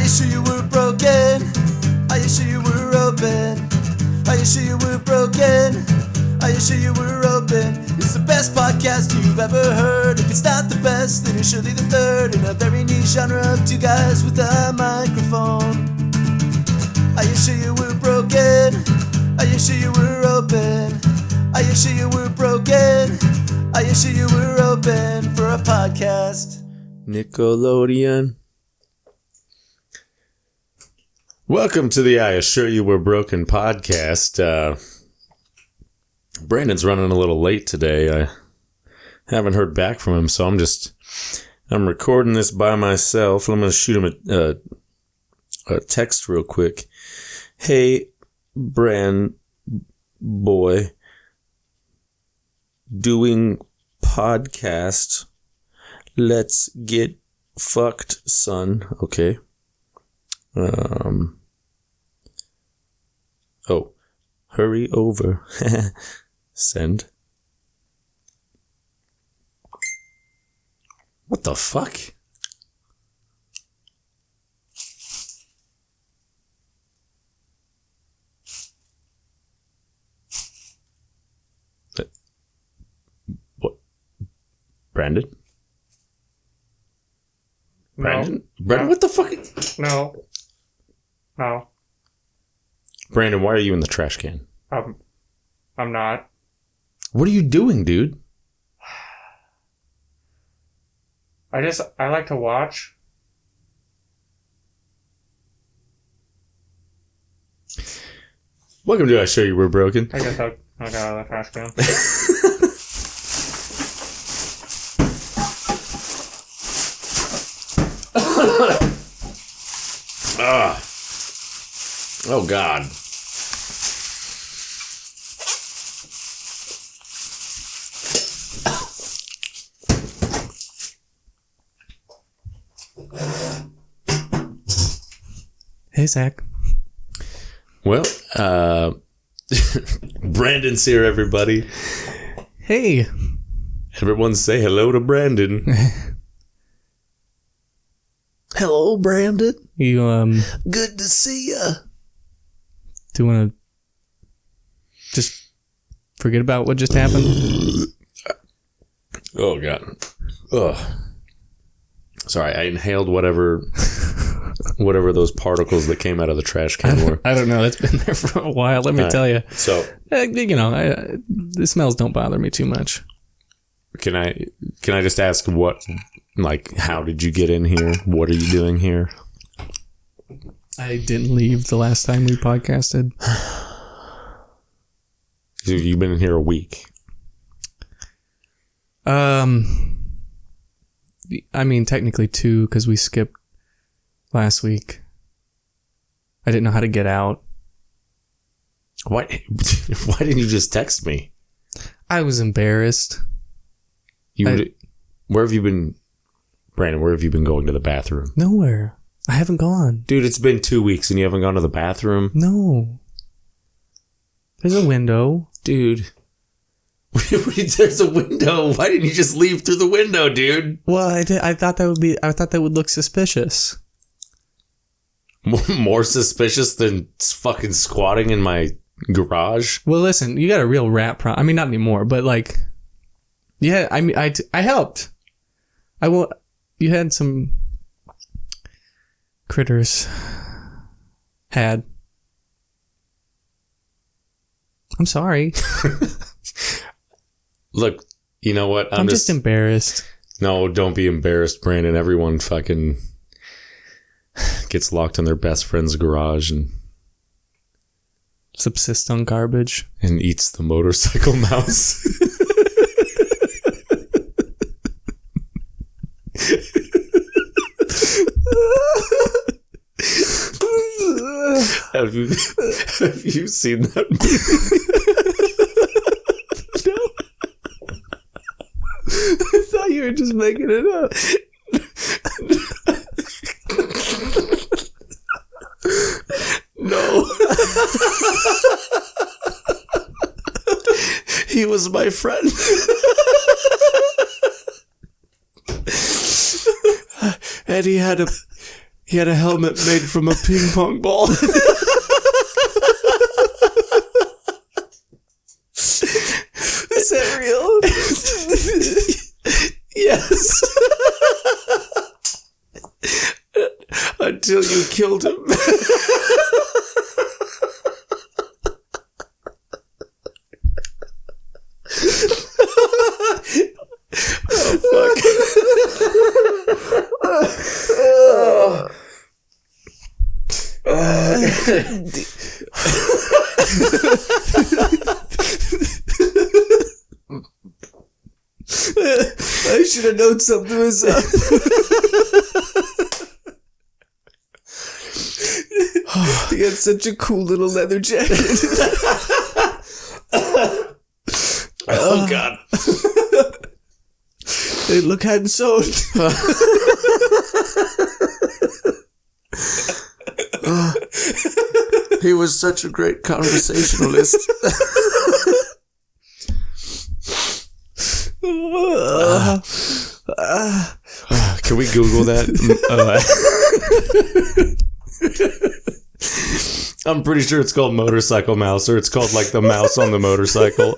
you sure you were broken? Are you sure you were open? Are you sure you were broken? Are you sure you were open? It's the best podcast you've ever heard. If it's not the best, then it's surely the third in a very niche genre of two guys with a microphone. Are you sure you were broken? Are you sure you were open? Are you sure you were broken? Are you sure you were open for a podcast? Nickelodeon. Welcome to the I Assure You We're Broken podcast. Brandon's running a little late today. I haven't heard back from him, so I'm recording this by myself. I'm going to shoot him a text real quick. Hey, Bran boy, doing podcast. Let's get fucked, son. Okay. Oh, hurry over. Send. What the fuck? What? Brandon? Brandon? No. Brandon, what the fuck? No. Brandon, why are you in the trash can? I'm not. What are you doing, dude? I like to watch. Welcome to I Show You We're Broken. I guess I'll get out of the trash can. Oh, God. Hey, Zach. Well, Brandon's here, everybody. Hey. Everyone say hello to Brandon. Hello, Brandon. You, Good to see ya. do you want to just forget about what just happened? Oh, God. Ugh. Sorry, I inhaled whatever those particles that came out of the trash can were. I don't know. That's been there for a while. Let me tell you. So, the smells don't bother me too much. can I just ask how did you get in here? What are you doing here? I didn't leave the last time we podcasted. You've been in here a week. I mean, technically 2, because we skipped last week. I didn't know how to get out. Why didn't you just text me? I was embarrassed. Where have you been, Brandon? Where have you been going to the bathroom? Nowhere. I haven't gone. Dude, it's been 2 weeks and you haven't gone to the bathroom? No. There's a window. Dude. There's a window. Why didn't you just leave through the window, dude? Well, I thought that would look suspicious. More suspicious than fucking squatting in my garage? Well, listen, you got a real rat problem. I mean, not anymore, but yeah, I mean, I helped. You had some critters. I'm sorry. Look, you know what? I'm just embarrassed. No, don't be embarrassed, Brandon. Everyone fucking gets locked in their best friend's garage and subsist on garbage and eats the motorcycle mouse. Have you seen that movie? No. I thought you were just making it up. No. He was my friend. And he had He had a helmet made from a ping pong ball. Is that real? Yes. Until you killed him. Oh, fuck. I should have known something was up. He had such a cool little leather jacket. Oh, God. They look hand sewn. He was such a great conversationalist. Can we Google that? I'm pretty sure it's called motorcycle mouse, or it's called like the mouse on the motorcycle.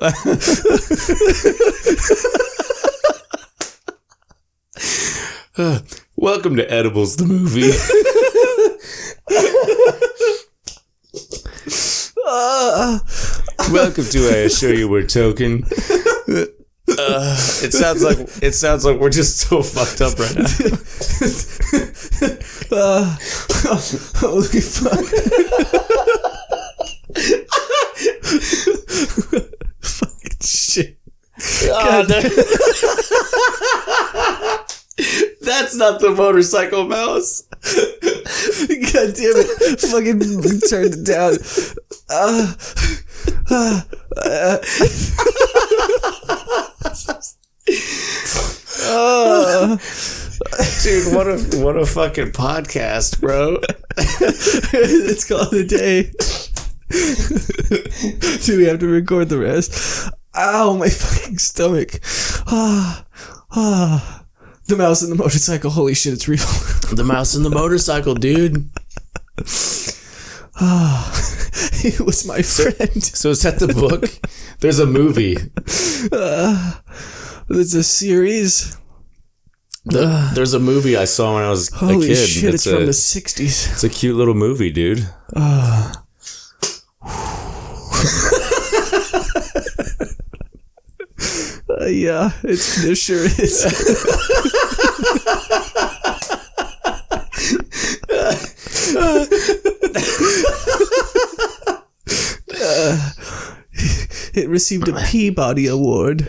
Welcome to Edibles, the movie. Welcome to I Assure You We're Tokin. It sounds like we're just so fucked up right now. Holy fuck. Fucking shit. God, that's not the motorcycle mouse. God damn it. Fucking turned it down. Dude, what a fucking podcast, bro. It's called a day. Do we have to record the rest? Ow, my fucking stomach. The mouse and the motorcycle. Holy shit, it's real. The mouse and the motorcycle, dude. He was my friend. So is that the book? There's a movie. There's a series. There's a movie I saw when I was a kid. Holy shit, it's from the 60s. It's a cute little movie, dude. Yeah, it sure is. It received a Peabody Award.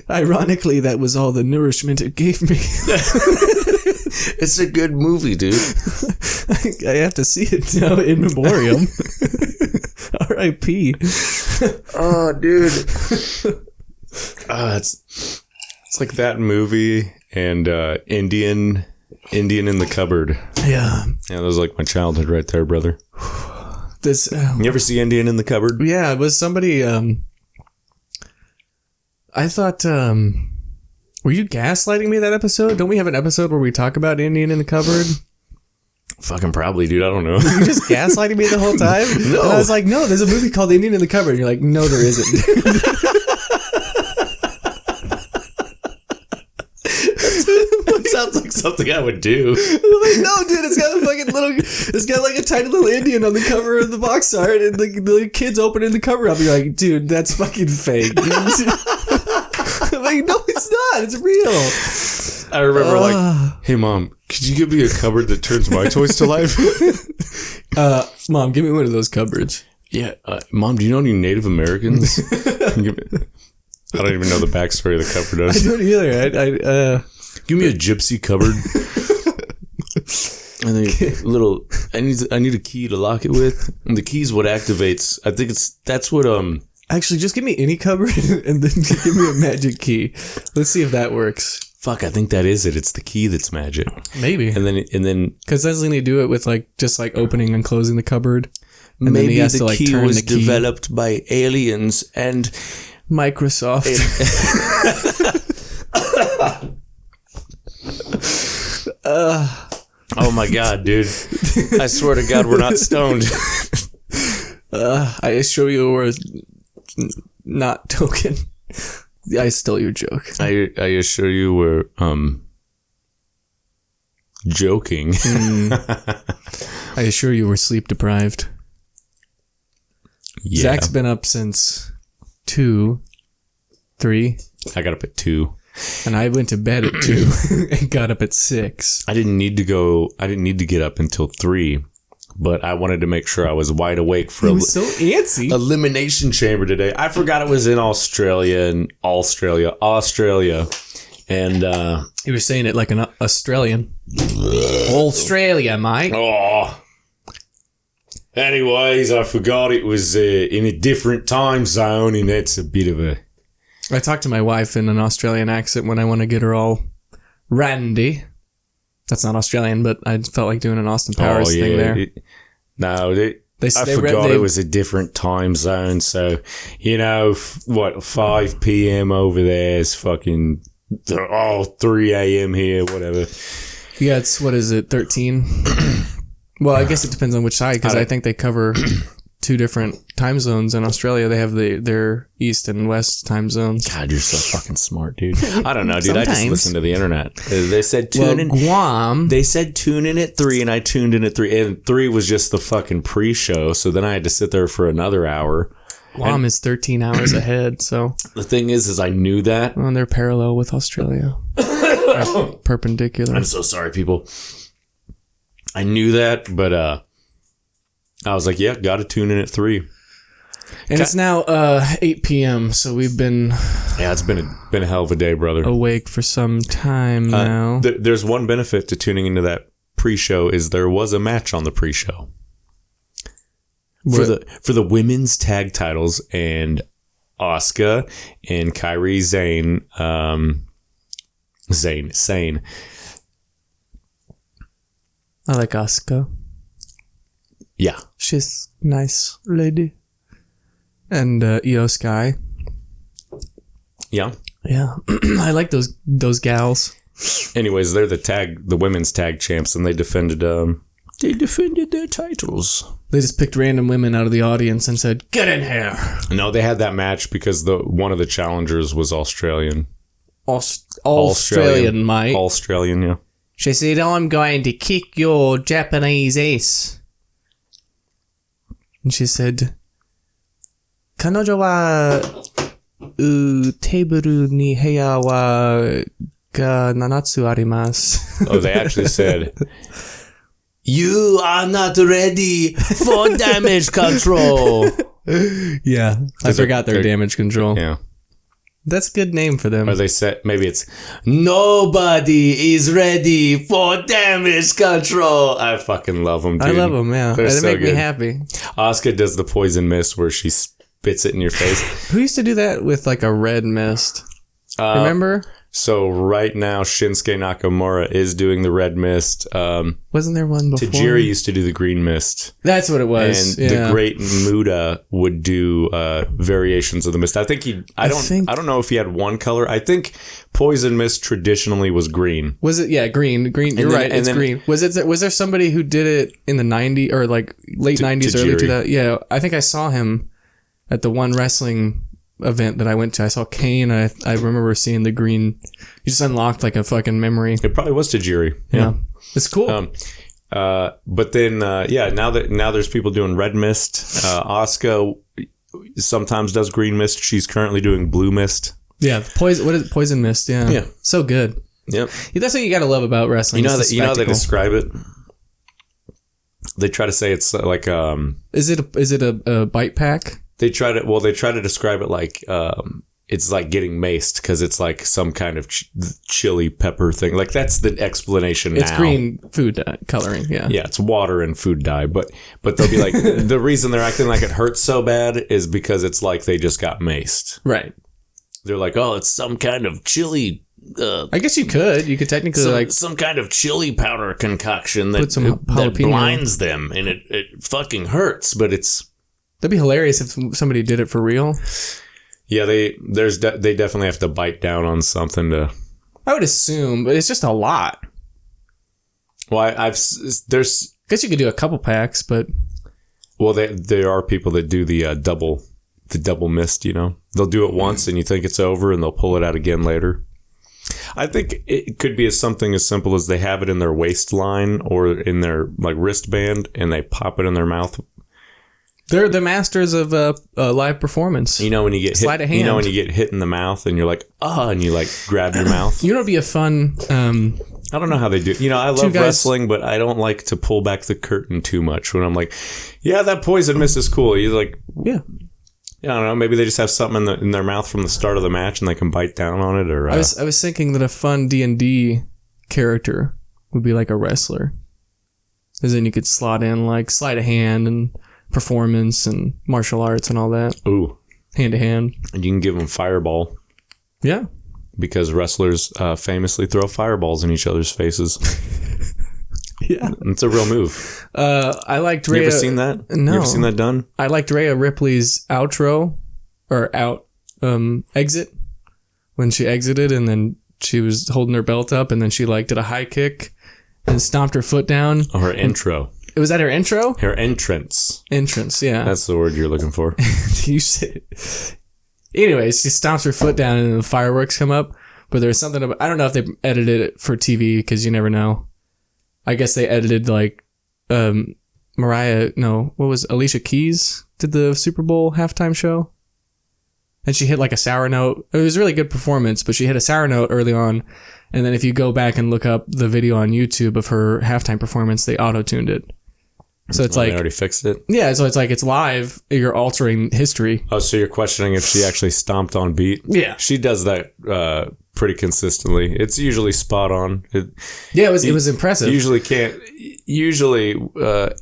Ironically, that was all the nourishment it gave me. It's a good movie, dude. I have to see it now in memoriam. R.I.P. Oh, dude. It's like that movie and Indian in the Cupboard. Yeah. Yeah, that was like my childhood right there, brother. This. You ever see Indian in the Cupboard? Yeah, it was somebody. I thought. Were you gaslighting me that episode? Don't we have an episode where we talk about Indian in the Cupboard? Fucking probably, dude. I don't know. Were you just gaslighting me the whole time? No. And I was like, no, there's a movie called Indian in the Cupboard. And you're like, no, there isn't. That sounds like something I would do. I'm like, no, dude, it's got like a tiny little Indian on the cover of the box art, and the kids opening the cover up. You're like, dude, that's fucking fake. I'm like, no, it's not. It's real. I remember like, hey mom, could you give me a cupboard that turns my toys to life? Mom, give me one of those cupboards. Yeah, mom, do you know any Native Americans? I don't even know the backstory of the cupboard. I don't either. Give me a gypsy cupboard. And then I need a key to lock it with. And the key's what activates. I think that's what Actually, just give me any cupboard and then give me a magic key. Let's see if that works. Fuck, I think that is it. It's the key that's magic. Maybe. And then because doesn't he do it with just opening and closing the cupboard? And maybe then he has the to key turn was the key. developed by aliens and Microsoft. Oh my god, dude! I swear to God, we're not stoned. I assure you we're not Tokin. I stole your joke. I assure you, we're joking. I assure you we're sleep deprived. Yeah. Zach's been up since 2, 3, I got up at 2. and I went to bed at 2 and got up at 6. I didn't need to get up until 3, but I wanted to make sure I was wide awake for He was so antsy. Elimination Chamber today. I forgot it was in Australia, and He was saying it like an Australian. Australia, mate. oh. Anyways, I forgot it was in a different time zone, and that's a bit of a... I talk to my wife in an Australian accent when I want to get her all randy. That's not Australian, but I felt like doing an Austin Powers thing there. I forgot it was a different time zone, so, 5 p.m. over there is fucking 3 a.m. here, whatever. Yeah, it's, 13? Well, I guess it depends on which side, because I think they cover 2 different time zones in Australia. They have their east and west time zones. God, you're so fucking smart, dude. I don't know, dude. I just listened to the internet. They said tune in. Guam. They said tune in at 3, and I tuned in at 3, and 3 was just the fucking pre-show. So then I had to sit there for another hour. Guam is 13 hours ahead, so... The thing is I knew that. Well, they're parallel with Australia. Perpendicular. I'm so sorry, people. I knew that, but I was like, yeah, got to tune in at 3. And it's now 8 p.m., so we've been... Yeah, it's been a hell of a day, brother. Awake for some time now. There's one benefit to tuning into that pre-show is there was a match on the pre-show. For the women's tag titles, and Asuka and Kairi Sane. I like Asuka. Yeah. She's nice lady. And Io Sky. Yeah. Yeah. I like those gals. Anyways, they're the women's tag champs, and they defended their titles. They just picked random women out of the audience and said, "Get in here." No, they had that match because one of the challengers was Australian. Australian, mate. Australian, yeah. She said, "I'm going to kick your Japanese ass." And she said, "Kanojo wa teburu ni heya wa ga 7つ arimasu." Oh, they actually said, "You are not ready for damage control." Yeah, I forgot their damage control. Yeah. That's a good name for them. Or they said, maybe it's, "Nobody is ready for damage control." I fucking love them, dude. I love them, yeah. They make me happy. Asuka does the poison mist where she spits it in your face. Who used to do that with like a red mist? Remember? So right now, Shinsuke Nakamura is doing the red mist. Wasn't there one before? Tajiri used to do the green mist. That's what it was. And the great Muda would do variations of the mist. I think I don't know if he had one color. I think poison mist traditionally was green. Was it? Yeah, green. You're right. It's green. Was there somebody who did it in the 90s or like late 90s, early 2000s? Yeah, I think I saw him at the one wrestling event that I went to. I saw Kane. I remember seeing the green. He just unlocked like a fucking memory. It probably was Tajiri. Yeah. It's cool. But then now there's people doing red mist. Asuka sometimes does green mist. She's currently doing blue mist. Yeah, poison. What is it? Poison mist? Yeah, so good. Yep. That's what you gotta love about wrestling. You know how they describe it. They try to say it's like Is it a bite pack? They try to describe it like it's like getting maced because it's like some kind of chili pepper thing. Like that's the explanation. It's now. green food coloring. Yeah. Yeah, it's water and food dye. But they'll be like the reason they're acting like it hurts so bad is because it's like they just got maced. Right. They're like, oh, it's some kind of chili. I guess you could technically some kind of chili powder concoction that jalapeno. blinds them and it fucking hurts, but it's. That'd be hilarious if somebody did it for real. Yeah, they definitely have to bite down on something to. I would assume, but it's just a lot. Well, there's I guess you could do a couple packs, but well, there are people that do the double mist. You know, they'll do it once and you think it's over, and they'll pull it out again later. I think it could be something as simple as they have it in their waistline or in their like wristband, and they pop it in their mouth. they're the masters of live performance. You know when you get Sleight hit, of hand. you know when you get hit in the mouth, and you're like, and you like grab your mouth. You know, it'd be a fun. I don't know how they do it. You know, I love guys- wrestling, but I don't like to pull back the curtain too much when I'm like, yeah, that poison mist is cool. You're like, Yeah. I don't know. Maybe they just have something in their mouth from the start of the match, and they can bite down on it. Or I was thinking that a fun D&D character would be like a wrestler, because then you could slot in like sleight of hand and performance and martial arts and all that, ooh, hand to hand. and you can give them fireball Yeah. because wrestlers famously throw fireballs in each other's faces. Yeah. It's a real move. I liked You Rhea. ever seen that? No. You ever seen that done? I liked Rhea Ripley's outro or exit when she exited, and then she was holding her belt up, and then she like did a high kick and stomped her foot down. Or her intro. Was that her intro? Her entrance. Entrance, yeah. That's the word you're looking for. You said. Anyways, she stomps her foot down, and then the fireworks come up. But there's something about, I don't know if they edited it for TV, because you never know. I guess they edited like Alicia Keys did the Super Bowl halftime show, and she hit like a sour note. It was a really good performance, but she hit a sour note early on, and then if you go back and look up the video on YouTube of her halftime performance, they auto-tuned it. So it's They like, already fixed it. yeah, so it's like it's live. You're altering history. Oh, so you're questioning if she actually stomped on beat? Yeah. She does that pretty consistently. It's usually spot on. Yeah, it was impressive. Usually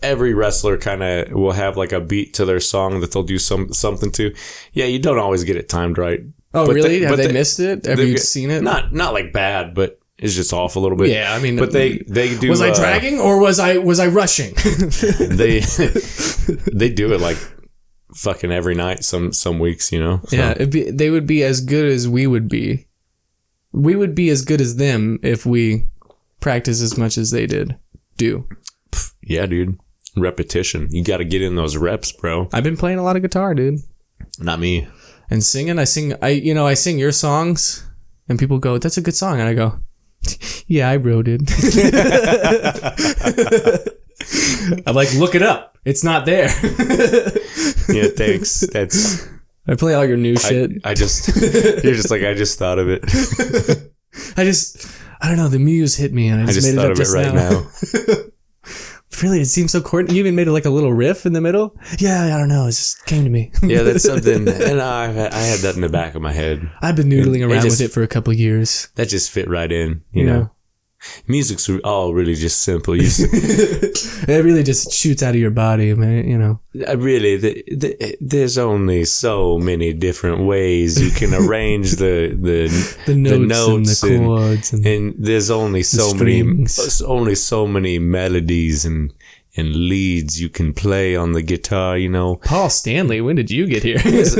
every wrestler kind of will have like a beat to their song that they'll do something to. Yeah, you don't always get it timed right. Oh, But really? Have but they missed it? Have you seen it? Not like bad, but it's just off a little bit. Yeah, I mean, but they do. Was I dragging or was I rushing? They do it like fucking every night. Some weeks, you know. So. Yeah, they would be as good as we would be. We would be as good as them if we practice as much as they do. Yeah, dude. Repetition. You got to get in those reps, bro. I've been playing a lot of guitar, dude. Not me. And singing. I sing your songs, and people go, "That's a good song," and I go, "Yeah, I wrote it." I'm like, look it up. It's not there. Yeah, thanks. That's. I play all your new shit. You're just like, I just thought of it. I don't know. The muse hit me, and I just made it thought up of just it right now. Really, it seems so corny. You even made it like a little riff in the middle. Yeah, I don't know. It just came to me. Yeah, that's something. And I had that in the back of my head. I've been noodling around just- with it for a couple of years. That just fit right in, you Yeah. know. Music's all really just simple. It really just shoots out of your body, man. You know. There's only so many different ways you can arrange the notes and the chords and there's only so many melodies and leads you can play on the guitar, you know. Paul Stanley, when did you get here? That's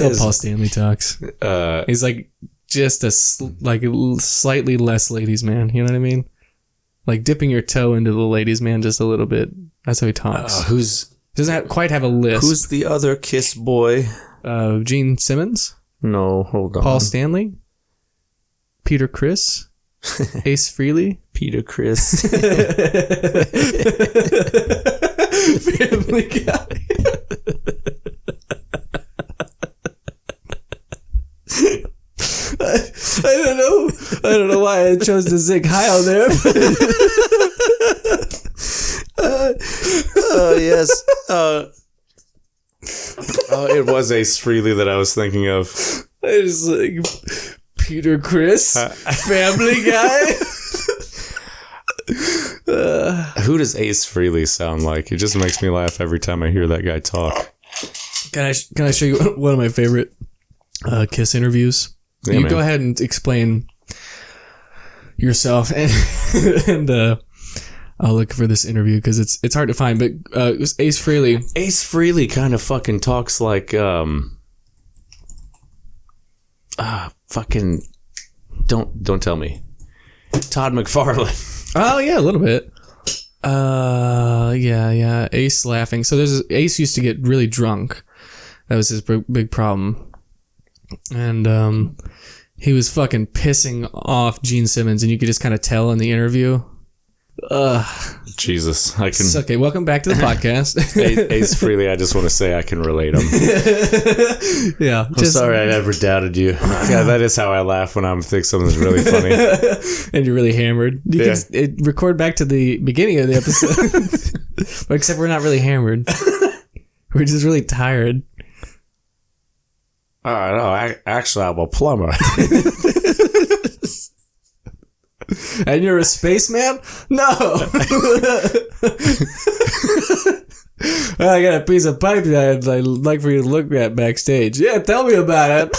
how Paul Stanley talks. He's like just slightly less ladies man. You know what I mean? Like dipping your toe into the ladies man just a little bit. That's how he talks. Doesn't quite have a lisp. Who's the other Kiss boy? Gene Simmons? No, hold on. Paul Stanley? Peter Criss? Ace Frehley? Peter Criss. Family Guy. I don't know why I chose to zig Heil there. Oh, yes. It was Ace Frehley that I was thinking of. I was like, Peter Criss, Family Guy. Who does Ace Frehley sound like? It just makes me laugh every time I hear that guy talk. Can I show you one of my favorite Kiss interviews? Yeah, you man. go ahead and explain yourself, and I'll look for this interview because it's hard to find. But it was Ace Frehley. Ace Frehley kind of fucking talks like fucking don't tell me. Todd McFarlane. Oh yeah, a little bit. Yeah. Ace laughing. So Ace used to get really drunk. That was his big problem. And he was fucking pissing off Gene Simmons, and you could just kind of tell in the interview. Jesus, I can. Okay, welcome back to the podcast. Ace Frehley, I just want to say I can relate him. Yeah, I'm sorry I ever doubted you. Yeah, that is how I laugh when I think something's really funny. And you're really hammered. You can record back to the beginning of the episode, except we're not really hammered. We're just really tired. No, actually, I'm a plumber. And you're a spaceman? No. I got a piece of pipe that I'd like for you to look at backstage. Yeah, tell me about it.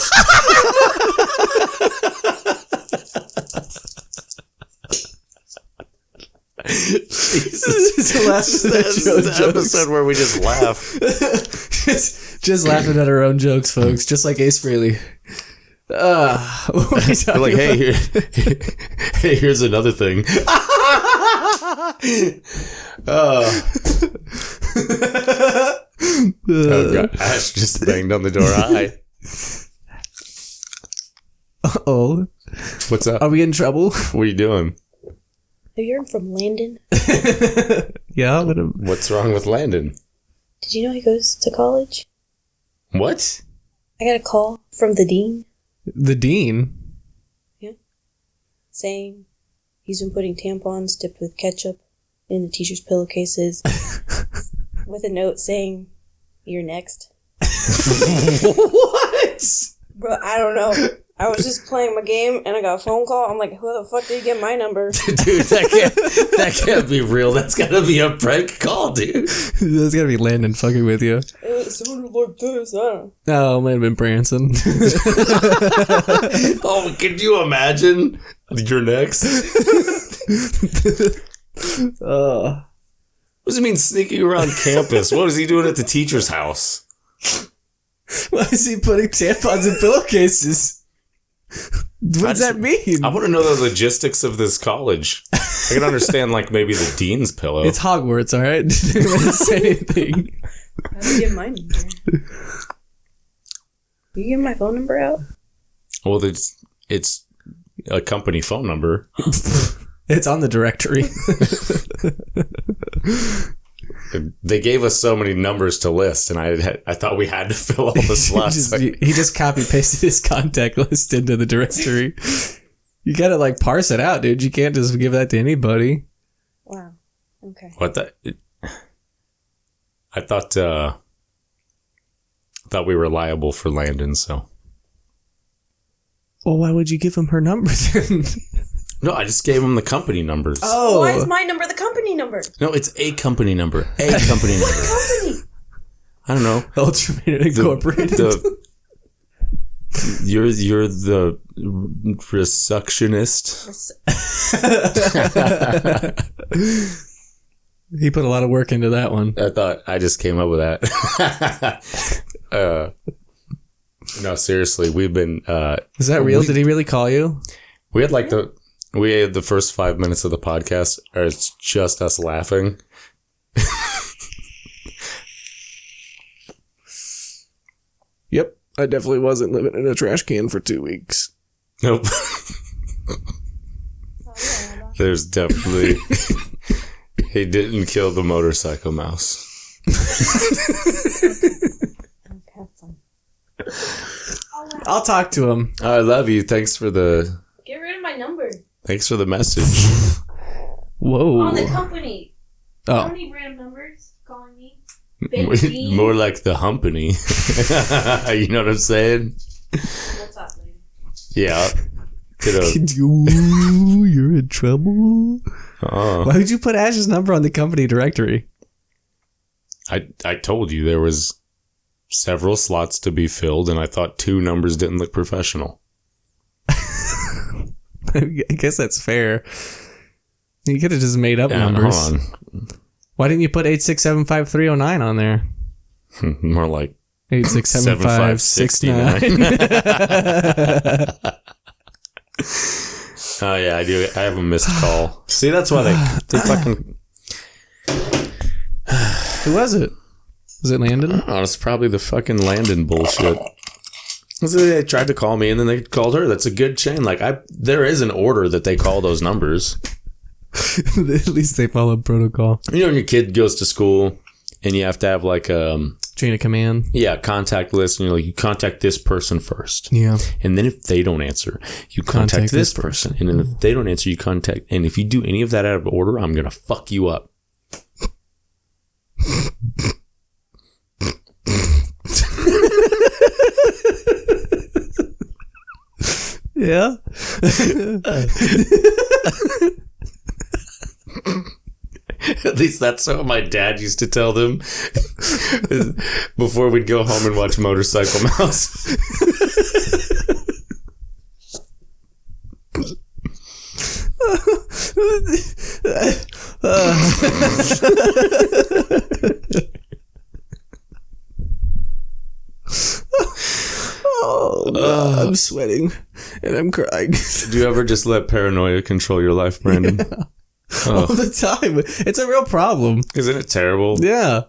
Jesus. This is the episode where we just laugh. just laughing at our own jokes, folks. Just like Ace Frehley. Like, hey, here's another thing. Oh God, Ash just banged on the door. Hi. Uh-oh. What's up? Are we in trouble? What are you doing? Have you heard from Landon? Yeah. What's wrong with Landon? Did you know he goes to college? What? I got a call from the dean. The dean? Yeah. Saying he's been putting tampons dipped with ketchup in the teacher's pillowcases with a note saying, "You're next." What? Bro, I don't know. I was just playing my game and I got a phone call. I'm like, who the fuck did you get my number? Dude, that can't be real. That's gotta be a prank call, dude. That's gotta be Landon fucking with you. It sounded like this. I don't know. Oh, it might have been Branson. Oh, can you imagine? You're next. What does it mean sneaking around campus? What is he doing at the teacher's house? Why is he putting tampons in pillowcases? What does that mean? I want to know the logistics of this college. I can understand, like, maybe the dean's pillow. It's Hogwarts, all right? Didn't say anything. How did you get my number? You give my phone number out? Well, it's a company phone number. It's on the directory. They gave us so many numbers to list, and I thought we had to fill all the slots. He just copy pasted his contact list into the directory. You gotta like parse it out, dude. You can't just give that to anybody. Wow. Okay. What the? I thought we were liable for Landon, so. Well, why would you give him her number then? No, I just gave him the company numbers. Oh. Why is my number the company number? No, it's a company number. A company number. Company. I don't know. UltraMeta Incorporated. You're the resuctionist. He put a lot of work into that one. I thought I just came up with that. No, seriously, we've been. Is that real? Did he really call you? We had the first 5 minutes of the podcast, or it's just us laughing. Yep. I definitely wasn't living in a trash can for 2 weeks. Nope. There's definitely. He didn't kill the motorcycle mouse. Have fun. I'll talk to him. I love you. Thanks for the Get rid of my number. message. Whoa. On the company. I Oh. don't need random numbers calling me. Big Bean. More like the humpany. You know what I'm saying? What's up, lady? Yeah. Ooh, you're in trouble. Oh. Why would you put Ash's number on the company directory? I told you there was several slots to be filled, and I thought 2 numbers didn't look professional. I guess that's fair. You could have just made up Yeah, numbers. hold Why didn't you put 8675309 on there? on. More like 8675669. Oh yeah, I do. I have a missed call. See, that's why they fucking. Who was it? Was it Landon? Oh, it's probably the fucking Landon bullshit. So they tried to call me and then they called her. That's a good chain. Like there is an order that they call those numbers. At least they followed protocol. You know, when your kid goes to school and you have to have like chain of command. Yeah, contact list, and you're like, you contact this person first. Yeah. And then if they don't answer, you contact this person. And then if they don't answer, you contact. And if you do any of that out of order, I'm gonna fuck you up. Yeah. At least that's what my dad used to tell them before we'd go home and watch Motorcycle Mouse. I'm sweating and I'm crying. Do you ever just let paranoia control your life, Brandon? Yeah. All the time. It's a real problem. Isn't it terrible? Yeah.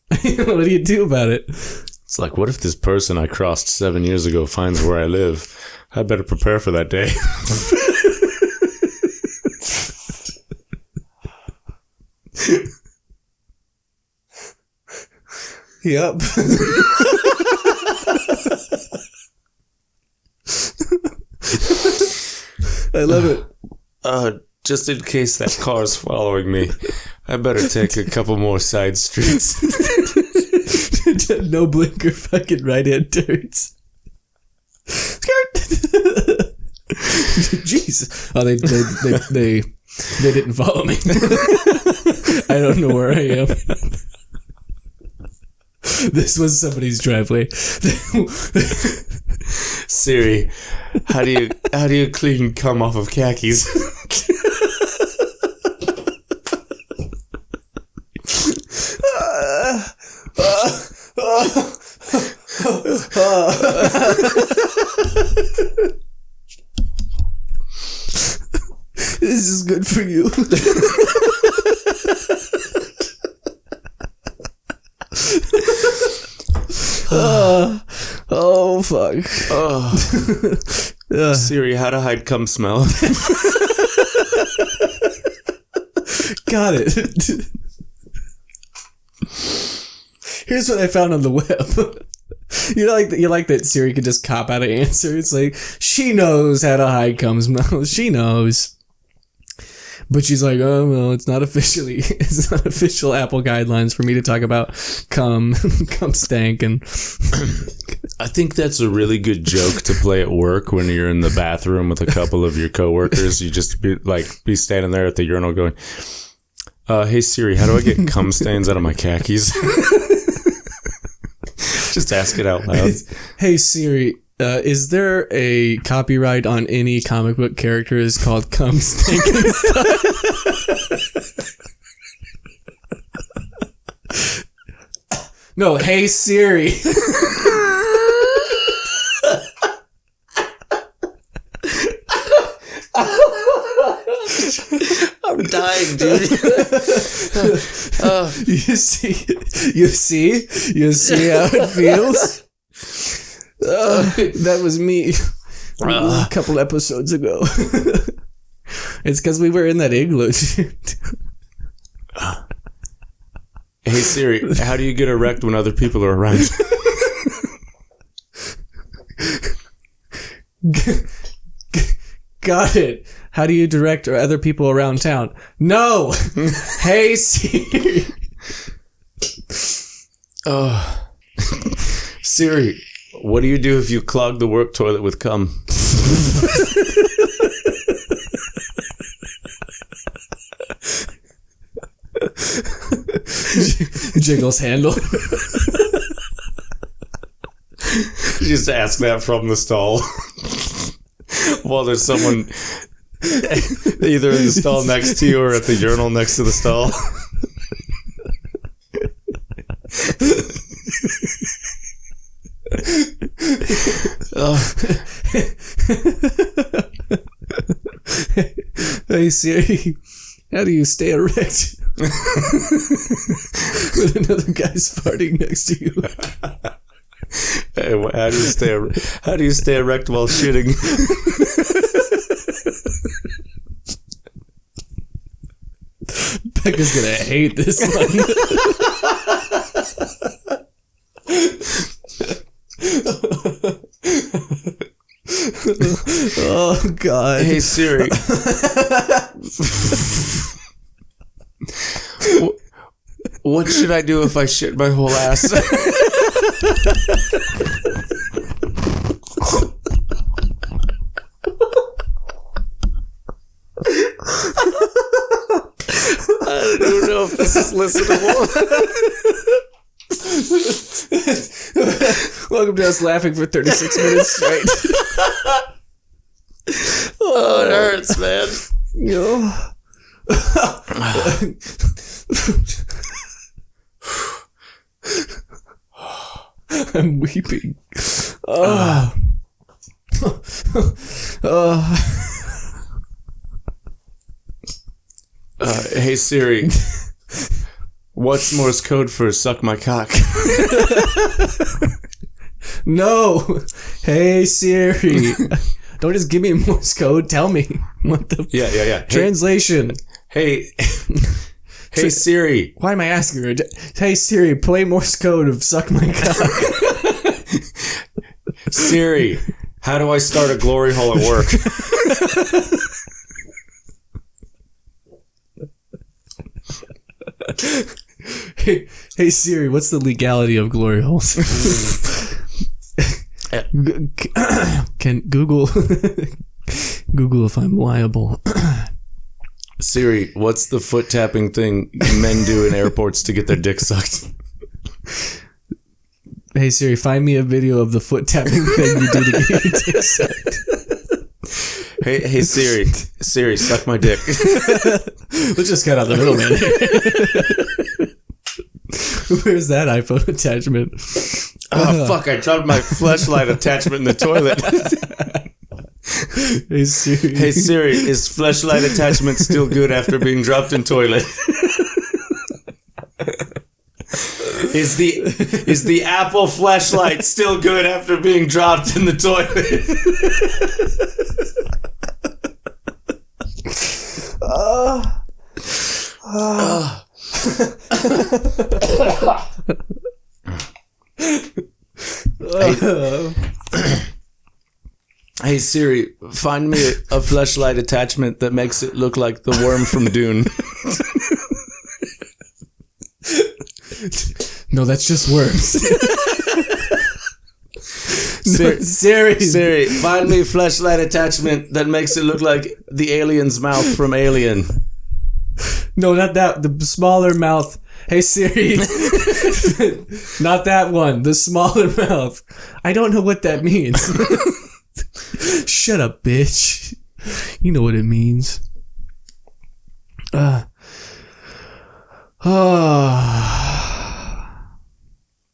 What do you do about it? It's like, what if this person I crossed 7 years ago finds where I live? I better prepare for that day. Yep. I love it. Just in case that car's following me, I better take a couple more side streets. No blinker fucking right-hand turns. Skirt. Jeez. Oh, they didn't follow me. I don't know where I am. This was somebody's driveway. Siri, how do you clean cum off of khakis? This is good for you. Oh fuck. Siri, how to hide cum smell? Got it. Here's what I found on the web. You like that Siri could just cop out an answer. It's like, she knows how to hide cum smell. She knows. But she's like, oh, well, it's not official Apple guidelines for me to talk about cum stank. And I think that's a really good joke to play at work when you're in the bathroom with a couple of your coworkers. You just be standing there at the urinal going, hey Siri, how do I get cum stains out of my khakis? Just ask it out loud. Hey Siri, is there a copyright on any comic book characters called cum stank and stuff? No, hey Siri. I'm dying, dude. You see how it feels? That was me a couple episodes ago. It's because we were in that igloo. Hey Siri, how do you get erect when other people are around? Got it. How do you direct other people around town? No. Hey Siri. Siri, what do you do if you clog the work toilet with cum? Jiggles handle. Just ask that from the stall. While there's someone either in the stall next to you or at the urinal next to the stall. Hey Siri, how do you stay erect with another guy's farting next to you? Hey, how do you stay erect while shitting? Becca's gonna hate this one. Oh God. Hey Siri. What should I do if I shit my whole ass? I don't know if this is listenable. Welcome to us laughing for 36 minutes straight. Oh, it hurts, man. Yo. I'm weeping. Oh. Hey Siri, what's Morse code for suck my cock? No. Hey Siri. Don't just give me Morse code. Tell me what the Yeah. translation. Hey Siri. Why am I asking her? Hey Siri, play Morse code of suck my cock. Siri, how do I start a glory hole at work? Hey Siri, what's the legality of glory holes? Can Google if I'm liable? Siri, what's the foot tapping thing men do in airports to get their dick sucked? Hey Siri, find me a video of the foot tapping thing you do to get your dick sucked. Hey Siri, suck my dick. Let's just cut out the middleman. Where's that iPhone attachment? Oh fuck! I dropped my fleshlight attachment in the toilet. Hey Siri. Hey Siri, is fleshlight attachment still good after being dropped in toilet? Is the Apple fleshlight still good after being dropped in the toilet? Hey Siri, find me a fleshlight attachment that makes it look like the worm from Dune. No, that's just worms. Siri, find me a fleshlight attachment that makes it look like the alien's mouth from Alien. No, not that. The smaller mouth. Hey Siri. Not that one. The smaller mouth. I don't know what that means. Shut up, bitch. You know what it means.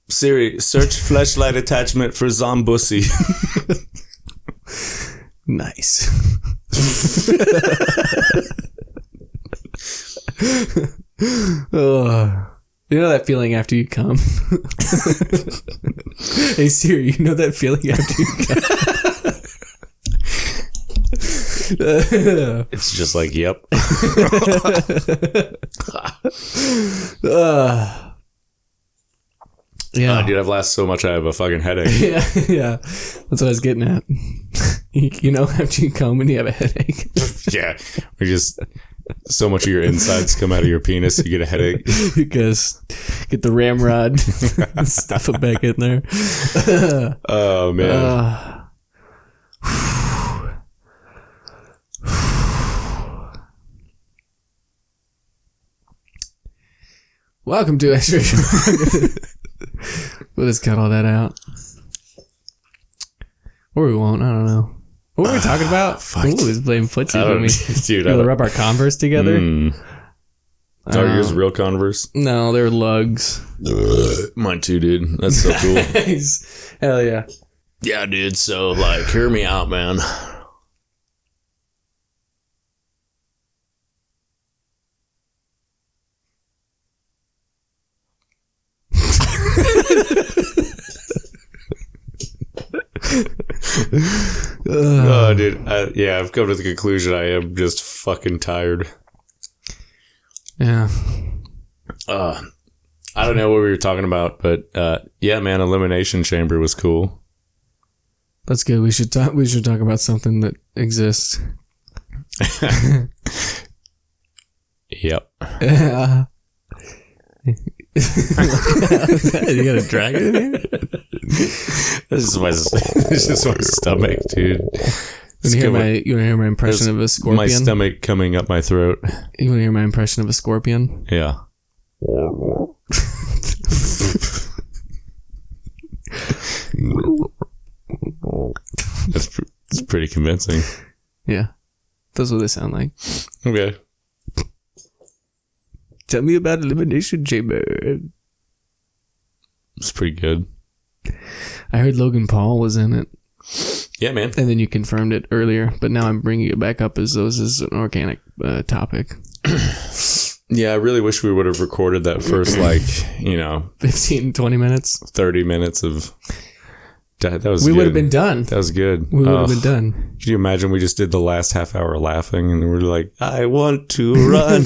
Siri, search fleshlight attachment for Zombussy. Nice. You know that feeling after you come? Hey Siri, you know that feeling after you come? It's just like, yep. Yeah. Dude, I've laughed so much I have a fucking headache. Yeah. That's what I was getting at. You know, after you come and you have a headache. Yeah. Or just so much of your insides come out of your penis, you get a headache. Because get the ramrod and stuff it back in there. Oh, man. Welcome to Extra. We'll just cut all that out. Or we won't. I don't know. What were we talking about? Fuck. Ooh, was playing footsie when we Dude, we rub our Converse together. Are yours real Converse? No, they were lugs. Mine too, dude. That's so cool. Nice. Hell yeah. Yeah, dude. So, like, hear me out, man. Oh, dude. Yeah, I've come to the conclusion I am just fucking tired. Yeah. I don't know what we were talking about, but yeah, man, Elimination Chamber was cool. That's good. We should talk about something that exists. Yep. You got a dragon in here? This is my stomach, dude. You want to hear my impression of a scorpion? My stomach coming up my throat. You want to hear my impression of a scorpion? Yeah. That's pretty convincing. Yeah. That's what they sound like. Okay. Tell me about Elimination Chamber. It's pretty good. I heard Logan Paul was in it. Yeah, man. And then you confirmed it earlier, but now I'm bringing it back up as though this is an organic topic. Yeah, I really wish we would have recorded that first, 15, 20 minutes. 30 minutes of... That was We good. would have been done. That was good. We would have been done. Can you imagine we just did the last half hour laughing and we're like, I want to run.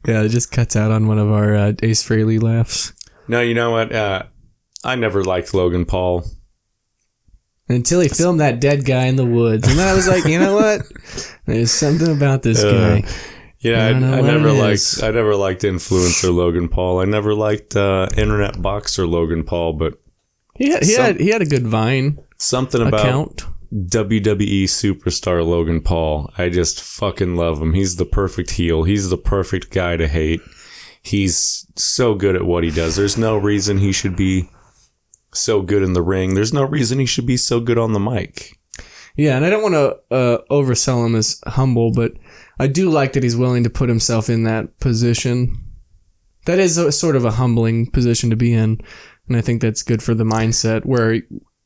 Yeah, it just cuts out on one of our Ace Frehley laughs. No, you know what? I never liked Logan Paul. Until he filmed that dead guy in the woods. And then I was like, you know what? There's something about this guy. Yeah, I what never it liked is. I never liked influencer Logan Paul. I never liked internet boxer Logan Paul, but He had a good Vine something about account. WWE superstar Logan Paul. I just fucking love him. He's the perfect heel. He's the perfect guy to hate. He's so good at what he does. There's no reason he should be so good in the ring. There's no reason he should be so good on the mic. Yeah, and I don't want to oversell him as humble, but I do like that he's willing to put himself in that position. That is sort of a humbling position to be in, and I think that's good for the mindset where,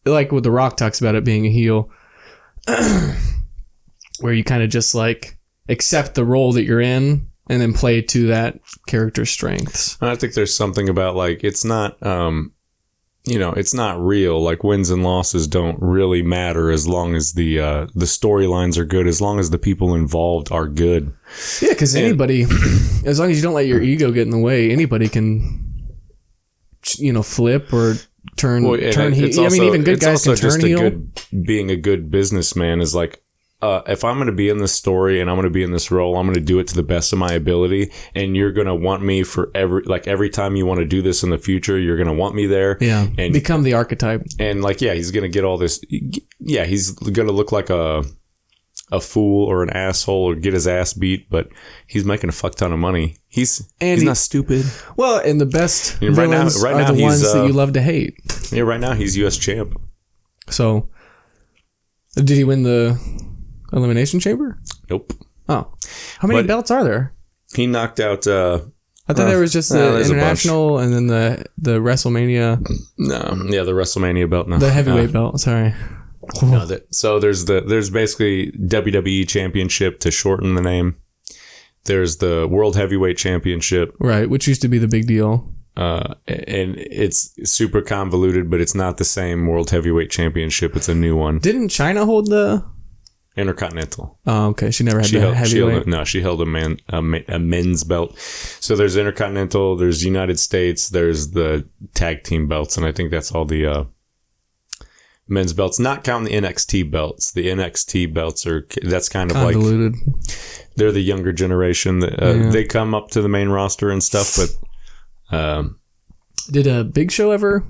like what The Rock talks about it being a heel, where you kind of just like accept the role that you're in and then play to that character's strengths. I think there's something about like, it's not, it's not real. Like wins and losses don't really matter as long as the storylines are good, as long as the people involved are good. Yeah, because anybody, as long as you don't let your ego get in the way, anybody can, flip or turn heel. Even good guys can turn heel. Being a good businessman is like, if I'm going to be in this story and I'm going to be in this role, I'm going to do it to the best of my ability. And you're going to want me for every time you want to do this in the future, you're going to want me there. Yeah. And become the archetype. And he's going to get all this. Yeah. He's going to look like a fool or an asshole or get his ass beat, but he's making a fuck ton of money. He's not stupid. Well, and the best right villains now are the ones he's, that you love to hate. Yeah. Right now he's US champ. So did he win the Elimination Chamber? Nope. Oh. How many belts are there? He knocked out... I thought there was just the international and then the WrestleMania. No. Yeah, the WrestleMania belt. No. The heavyweight belt, sorry. No, so there's basically WWE Championship to shorten the name. There's the World Heavyweight Championship. Right, which used to be the big deal. And it's super convoluted, but it's not the same World Heavyweight Championship. It's a new one. Didn't China hold the... Intercontinental. Oh, okay. She never had the heavyweight. She held a men's belt. So there's Intercontinental, there's United States, there's the tag team belts, and I think that's all the men's belts. Not counting the NXT belts. The NXT belts that's kind of convoluted. They're the younger generation. They come up to the main roster and stuff, but did Big Show ever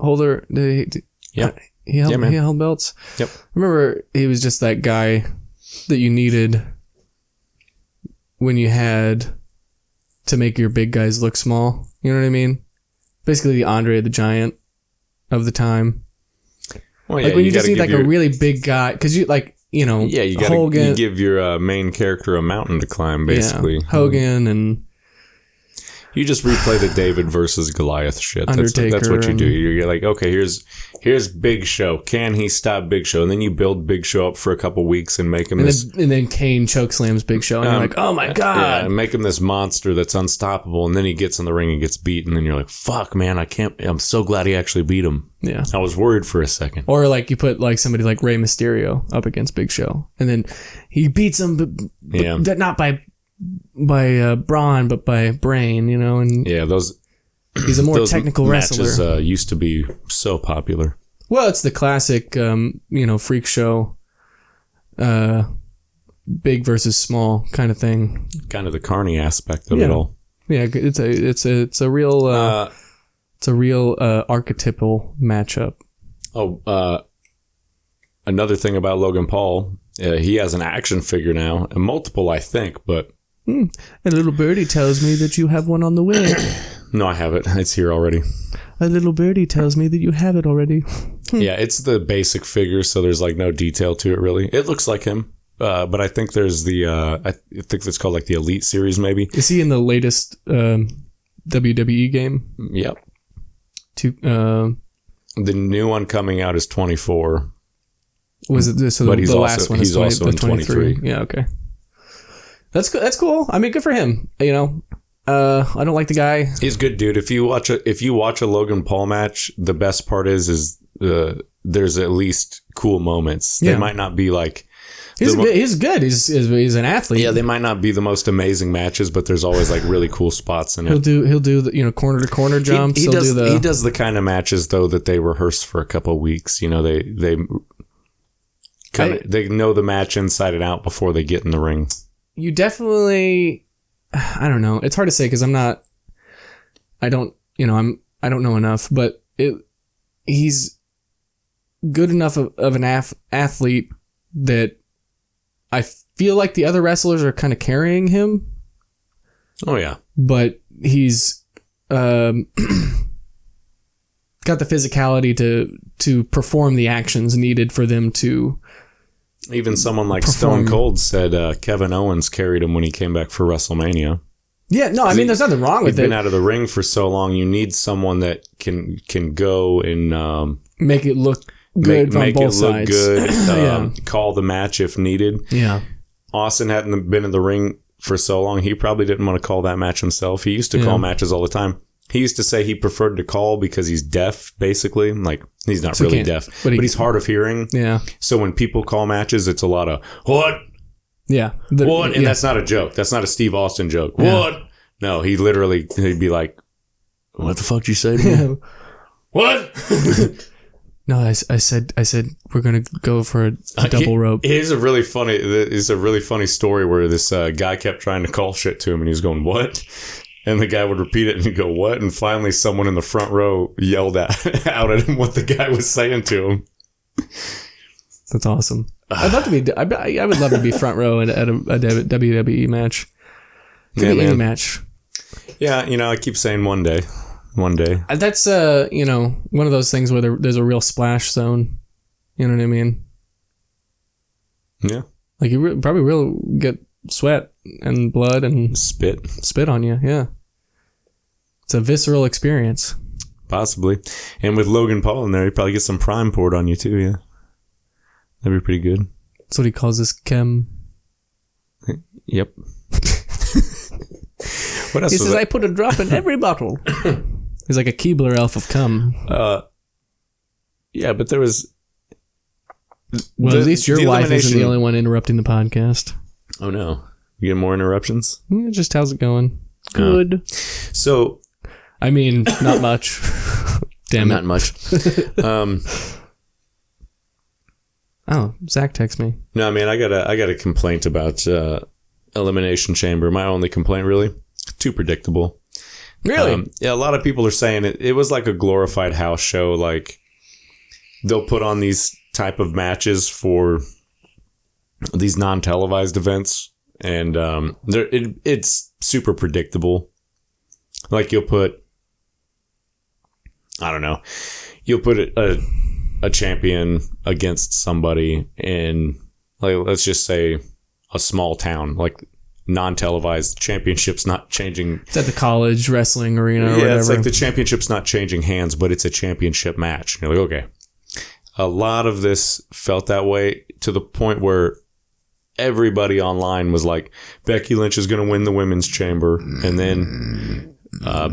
hold her? Yeah. He held belts. Yep. I remember he was just that guy that you needed when you had to make your big guys look small. You know what I mean? Basically the Andre the Giant of the time. Well, yeah, like when you just need like a really big guy, because you you gotta Hogan, you give your main character a mountain to climb, basically. Yeah, Hogan and You just replay the David versus Goliath shit. That's Undertaker what you do. You're like, okay, here's Big Show. Can he stop Big Show? And then you build Big Show up for a couple weeks and make him and then Kane chokeslams Big Show, and you're like, oh my god! Yeah, and make him this monster that's unstoppable. And then he gets in the ring and gets beat, and then you're like, fuck, man, I'm so glad he actually beat him. Yeah, I was worried for a second. Or like you put like somebody like Rey Mysterio up against Big Show, and then he beats him, but not by brawn, but by brain, and he's a more technical wrestler. Matches used to be so popular. Well, it's the classic, freak show, big versus small kind of thing. Kind of the carny aspect of it all. Yeah, it's a real archetypal matchup. Another thing about Logan Paul, he has an action figure now, and multiple, I think, but. A little birdie tells me that you have one on the way. No, I have it. It's here already. A little birdie tells me that you have it already. Yeah, it's the basic figure, so there's like no detail to it really. It looks like him, but I think there's I think it's called like the Elite Series maybe. Is he in the latest WWE game? Yep. The new one coming out is 24. Was it this? So but the last one is also in 23. Yeah, okay. That's good. That's cool. I mean, good for him. I don't like the guy. He's a good dude. If you watch a Logan Paul match, the best part is there's at least cool moments. They might not be like he's good. He's an athlete. Yeah, they might not be the most amazing matches, but there's always like really cool spots in it. He'll do the corner to corner jumps. He does the kind of matches though that they rehearse for a couple of weeks. They know the match inside and out before they get in the ring. You definitely, I don't know. It's hard to say because I don't know enough, but he's good enough of an athlete that I feel like the other wrestlers are kind of carrying him. Oh yeah. But he's got the physicality to perform the actions needed for them to. Even someone like Stone Cold said Kevin Owens carried him when he came back for WrestleMania. Yeah, no, I mean, there's nothing wrong with it. He's been out of the ring for so long. You need someone that can go and make it look good from both sides. Good. Call the match if needed. Yeah. Austin hadn't been in the ring for so long. He probably didn't want to call that match himself. He used to call matches all the time. He used to say he preferred to call because he's deaf, basically. Like, he's not really deaf, but he's hard of hearing. Yeah. So when people call matches, it's a lot of, what? Yeah. What? And that's not a joke. That's not a Steve Austin joke. Yeah. What? No, he'd be like, what the fuck did you say to me? What? No, I said we're gonna go for a double rope. It's a really funny story where this guy kept trying to call shit to him, and he was going, what? And the guy would repeat it and he'd go, what? And finally someone in the front row yelled out at him what the guy was saying to him. That's awesome. I would love to be front row at a WWE match. Could be any match. Yeah, I keep saying one day. That's, one of those things where there's a real splash zone. You know what I mean? Yeah. Like you probably will get sweat and blood and spit on you. Yeah. It's a visceral experience. Possibly. And with Logan Paul in there, you probably get some prime poured on you too. Yeah. That'd be pretty good. That's what he calls this chem. Yep. What else? He says, I put a drop in every bottle. He's like a Keebler elf of cum. Yeah, but there was. Well, at least your wife isn't the only one interrupting the podcast. Oh no. You get more interruptions? Just how's it going? Good. So. I mean, not much. Damn it. Not much. Oh, Zach texted me. No, man, I got a complaint about Elimination Chamber. My only complaint, really, too predictable. Really? Yeah, a lot of people are saying it was like a glorified house show. Like, they'll put on these type of matches for these non-televised events, and it's super predictable. Like, you'll put a champion against somebody in, like, let's just say a small town. Like, non-televised. Championship's not changing. It's at the college wrestling arena or whatever. It's like the championship's not changing hands, but it's a championship match. You're like, okay. A lot of this felt that way to the point where everybody online was like, Becky Lynch is going to win the women's chamber. And then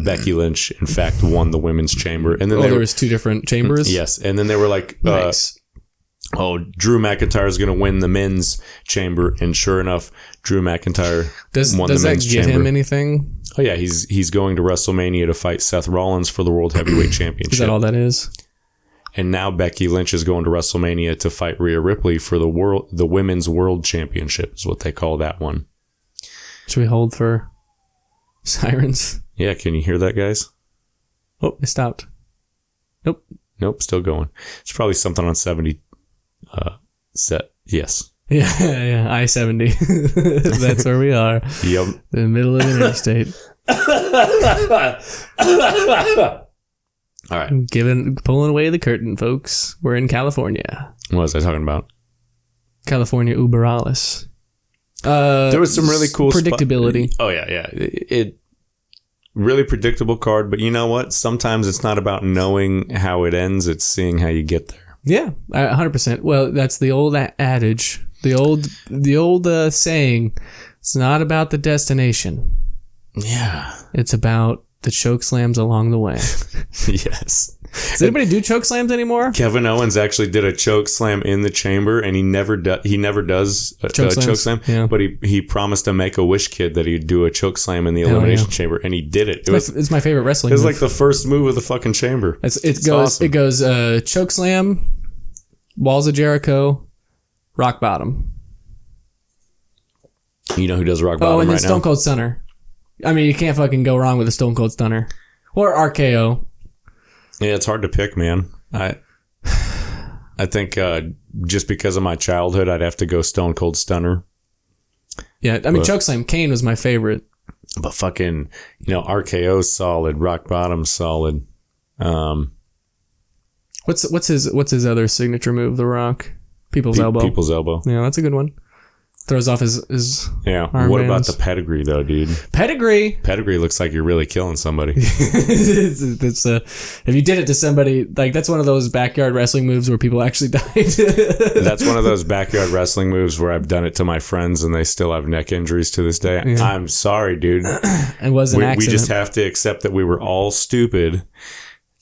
Becky Lynch, in fact, won the women's chamber. And then there was 2 different chambers? Yes. And then they were like, Nice. Drew McIntyre is going to win the men's chamber. And sure enough, Drew McIntyre won the men's chamber. Does that get him anything? Oh, yeah. He's going to WrestleMania to fight Seth Rollins for the World Heavyweight Championship. Is that all that is? And now Becky Lynch is going to WrestleMania to fight Rhea Ripley for the Women's World Championship is what they call that one. Should we hold for sirens? Yeah, can you hear that, guys? Oh, it stopped. Nope, still going. It's probably something on 70 set. Yes. Yeah, I-70. That's where we are. Yep. In the middle of the interstate. All right. Pulling away the curtain, folks. We're in California. What was I talking about? California Uberalis. There was some really cool predictability. Oh yeah. It really predictable card, but you know what? Sometimes it's not about knowing how it ends; it's seeing how you get there. Yeah, 100%. Well, that's the old adage, the old saying. It's not about the destination. Yeah, it's about the choke slams along the way. Yes. Does anybody do choke slams anymore? Kevin Owens actually did a choke slam in the chamber, and he never does a choke slam. Yeah. But he promised a Make-A-Wish kid that he'd do a choke slam in the elimination chamber, and he did it. It's my favorite wrestling. It was move. like the first move of the fucking chamber. It goes choke slam, walls of Jericho, rock bottom. You know who does rock bottom and then right Stone now? Cold Stunner. I mean, you can't fucking go wrong with a Stone Cold Stunner or RKO. Yeah, it's hard to pick, man. I think just because of my childhood, I'd have to go Stone Cold Stunner. Yeah, I mean, chokeslam. Kane was my favorite. But fucking, RKO's solid. Rock bottom's solid. What's his other signature move? The Rock, People's Elbow. People's Elbow. Yeah, that's a good one. Throws off his yeah. armbands. What about the pedigree though, dude? Pedigree looks like you're really killing somebody. it's if you did it to somebody, like that's one of those backyard wrestling moves where people actually died. That's one of those backyard wrestling moves where I've done it to my friends and they still have neck injuries to this day. Yeah. I'm sorry, dude. It was an accident. We just have to accept that we were all stupid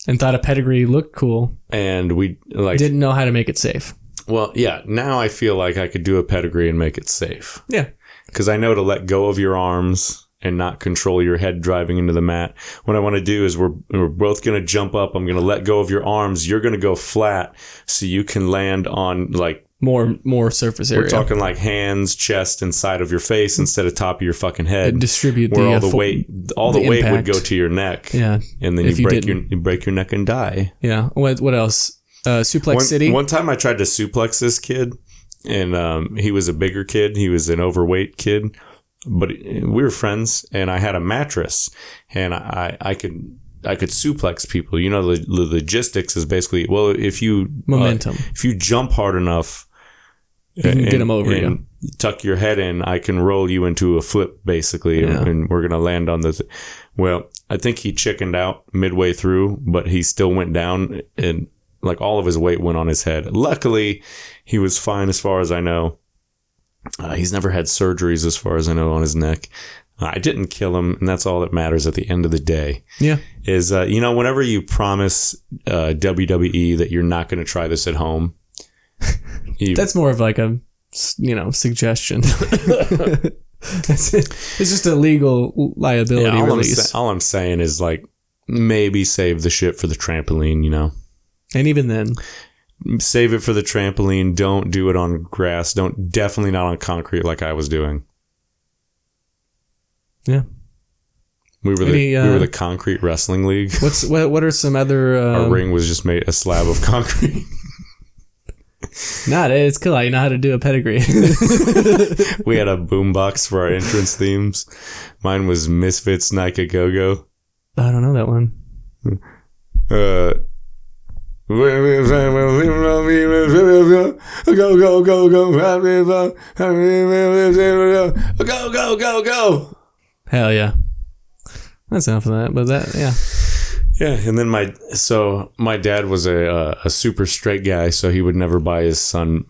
and thought a pedigree looked cool, and we didn't know how to make it safe. Well, yeah, now I feel like I could do a pedigree and make it safe. Yeah. Because I know to let go of your arms and not control your head driving into the mat. What I want to do is we're both going to jump up. I'm going to let go of your arms. You're going to go flat so you can land on more surface area. We're talking like hands, chest, and side of your face instead of top of your fucking head. And distribute where all the weight would go to your neck. Yeah. And then you break your neck and die. Yeah. What else? Suplex City. One time I tried to suplex this kid, and he was a bigger kid. He was an overweight kid, but we were friends. And I had a mattress, and I could suplex people. The logistics is basically if you momentum. If you jump hard enough, you can get them over you. Tuck your head in, I can roll you into a flip basically, and we're gonna land on the. Well, I think he chickened out midway through, but he still went down and. Like all of his weight went on his head. Luckily, he was fine as far as I know. He's never had surgeries as far as I know on his neck. I didn't kill him, and that's all that matters at the end of the day. Yeah. Is, whenever you promise WWE that you're not going to try this at home. That's more of like a, suggestion. It's just a legal liability release. All I'm saying is maybe save the shit for the trampoline, And even then, save it for the trampoline. Don't do it on grass. Definitely not on concrete like I was doing. Yeah, we were the concrete wrestling league. What are some other? Our ring was just made a slab of concrete. It's cool. You know how to do a pedigree. We had a boombox for our entrance themes. Mine was Misfits Nike Go Go. I don't know that one. Go. Hell yeah. That's enough of that, but that, yeah. Yeah, and then my dad was a super straight guy, so he would never buy his son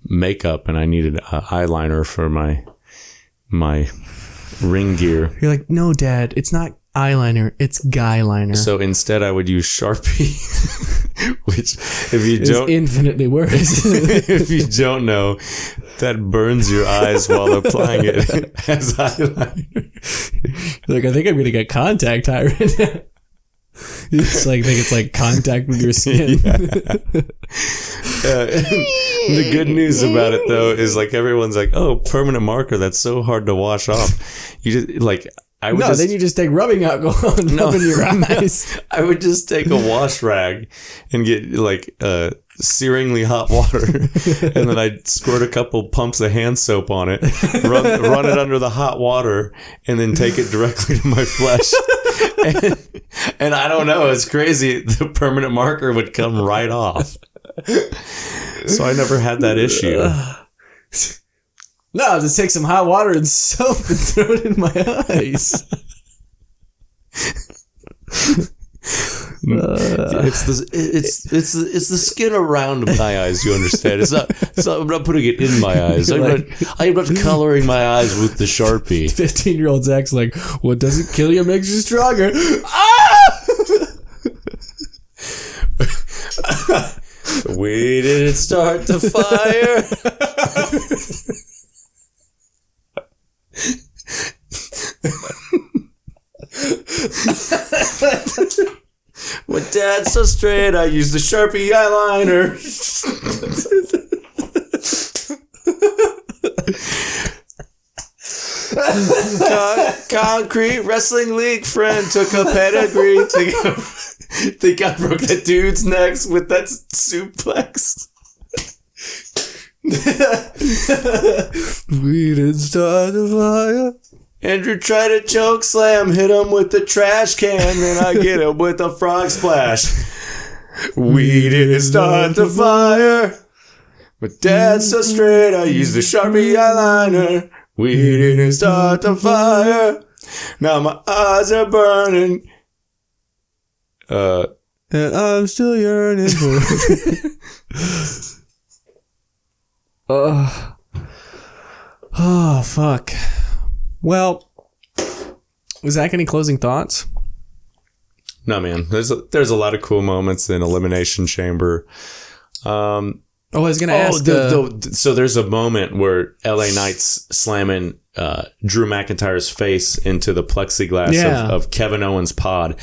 makeup, and I needed eyeliner for my ring gear. You're like, no, Dad, it's not eyeliner, it's guy liner. So instead, I would use Sharpie, which, if you It's don't, infinitely worse. if you don't know, that burns your eyes while applying it as eyeliner. Like, I think I'm gonna get contact high right now. It's like, I think it's like contact with your skin. The good news about it though is like everyone's like, oh, permanent marker, that's so hard to wash off. You just like Then you just take rubbing alcohol and rub in your eyes. I would just take a wash rag and get like searingly hot water, and then I'd squirt a couple pumps of hand soap on it, run it under the hot water, and then take it directly to my flesh. And I don't know, it's crazy. The permanent marker would come right off. So I never had that issue. No, I'll just take some hot water and soap and throw it in my eyes. It's the skin around my eyes. You understand? It's not. I'm not putting it in my eyes. I'm not coloring my eyes with the Sharpie. 15-year-old Zach's like, what doesn't kill you makes you stronger. We didn't start the fire. My dad's so straight, I use the Sharpie eyeliner. Concrete wrestling league friend took a pedigree. Think I broke that dude's neck with that suplex. We didn't start the fire. Andrew tried to choke slam, hit him with the trash can, then I get him with a frog splash. We didn't start the fire. My dad's so straight, I use the Sharpie eyeliner. We didn't start the fire. Now my eyes are burning. And I'm still yearning for Oh, fuck. Well, Zach, any closing thoughts? No, man. There's a lot of cool moments in Elimination Chamber. I was going to ask. So there's a moment where LA Knight's slamming Drew McIntyre's face into the plexiglass of Kevin Owens' pod,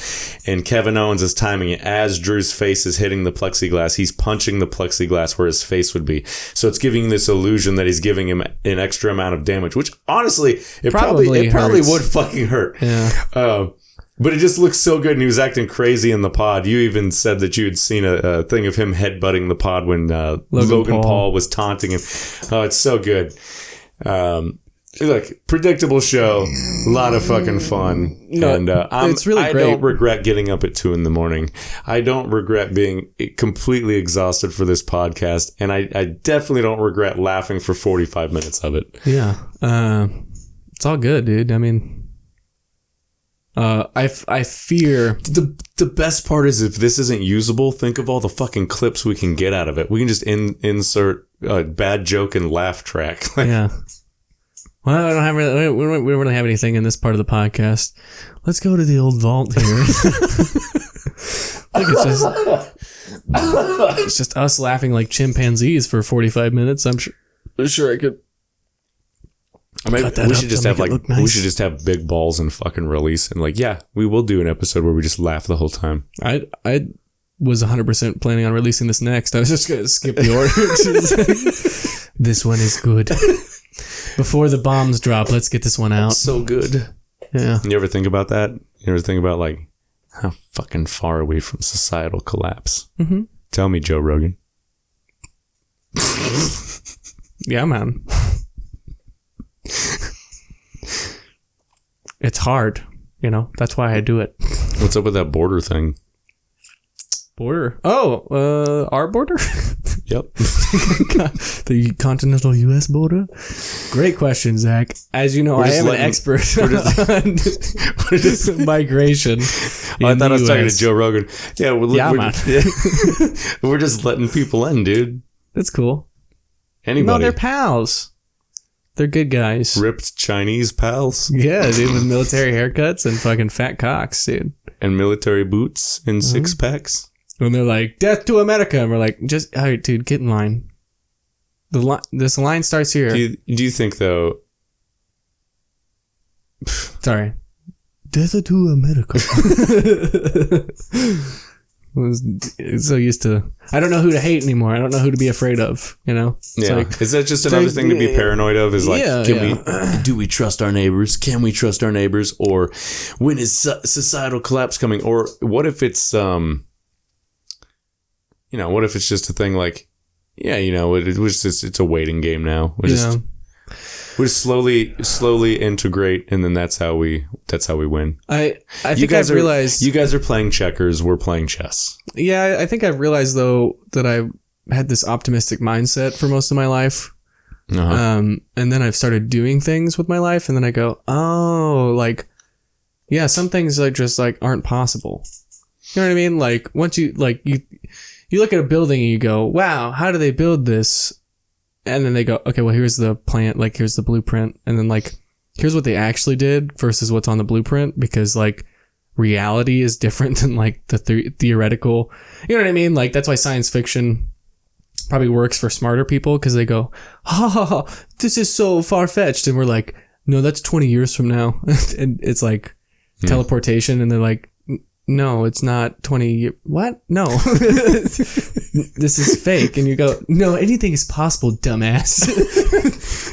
and Kevin Owens is timing it as Drew's face is hitting the plexiglass. He's punching the plexiglass where his face would be, so it's giving this illusion that he's giving him an extra amount of damage, which honestly it probably would fucking hurt. Yeah. But it just looks so good, and he was acting crazy in the pod. You even said that you had seen a thing of him headbutting the pod when Logan Paul was taunting him. Oh, it's so good. Look, predictable show, a lot of fucking fun. And it's really great. I don't regret getting up at 2 a.m. I don't regret being completely exhausted for this podcast, and I definitely don't regret laughing for 45 minutes of it. Yeah. It's all good, dude. I mean... I fear the best part is if this isn't usable, think of all the fucking clips we can get out of it. We can just insert a bad joke and laugh track. Yeah. Well, we don't really have anything in this part of the podcast. Let's go to the old vault here. I think it's just us laughing like chimpanzees for 45 minutes. I'm sure I could. We should just have big balls and fucking release, and we will do an episode where we just laugh the whole time. I was 100% planning on releasing this next. I was just going to skip the order. This one is good. Before the bombs drop, let's get this one out. So good. Yeah. You ever think about that? You ever think about how fucking far are we from societal collapse? Mm-hmm. Tell me, Joe Rogan. Yeah, man. It's hard, that's why I do it. What's up with that border thing? Border. Oh, our border? Yep. The continental U.S. border? Great question, Zach. As you know, I am an expert on migration. I thought I was talking to Joe Rogan. Yeah, man. We're just letting people in, dude. That's cool. Anybody. No, they're pals. They're good guys. Ripped Chinese pals. Yeah, dude, with military haircuts and fucking fat cocks, dude. And military boots and six packs. And they're like, death to America. And we're like, just, all right, dude, get in line. This line starts here. Do you think, though... Sorry. Death to America. So used to... I don't know who to hate anymore. I don't know who to be afraid of, you know? Is that just another thing to be paranoid of? Is like, do we trust our neighbors? Can we trust our neighbors? Or when is societal collapse coming? Or what if it's... what if it's just a thing like, it's a waiting game now. We just slowly integrate, and then that's how we win. I think I've realized you guys are playing checkers. We're playing chess. Yeah, I think I've realized though that I had this optimistic mindset for most of my life, and then I've started doing things with my life, and then I go, oh, like, yeah, some things like just like aren't possible. You know what I mean? Like once you like you look at a building and you go, wow, how do they build this? And then they go, okay, well, here's the plan. Like, here's the blueprint. And then like, here's what they actually did versus what's on the blueprint. Because like reality is different than like the theoretical, you know what I mean? Like that's why science fiction probably works for smarter people. Cause they go, this is so far fetched. And we're like, no, that's 20 years from now. And it's like teleportation. And they're like, no, it's not 20. What? No. This is fake. And you go, no, anything is possible, dumbass.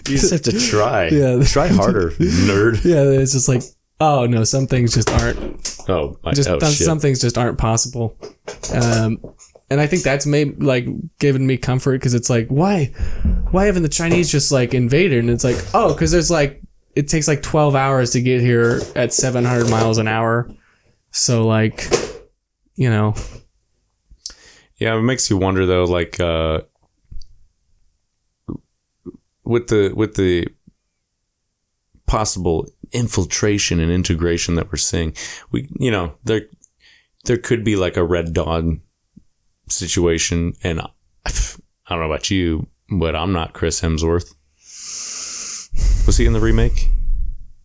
You just have to try. Yeah. Try harder, nerd. Yeah, it's just like, oh, no, some things just aren't. Shit. Some things just aren't possible. And I think that's given me comfort because it's like, why haven't the Chinese just like invaded? And it's like, oh, because there's like, it takes like 12 hours to get here at 700 miles an hour. So like, Yeah, it makes you wonder though, like, with the possible infiltration and integration that we're seeing, there could be like a Red Dawn situation, and I don't know about you, but I'm not Chris Hemsworth. Was he in the remake?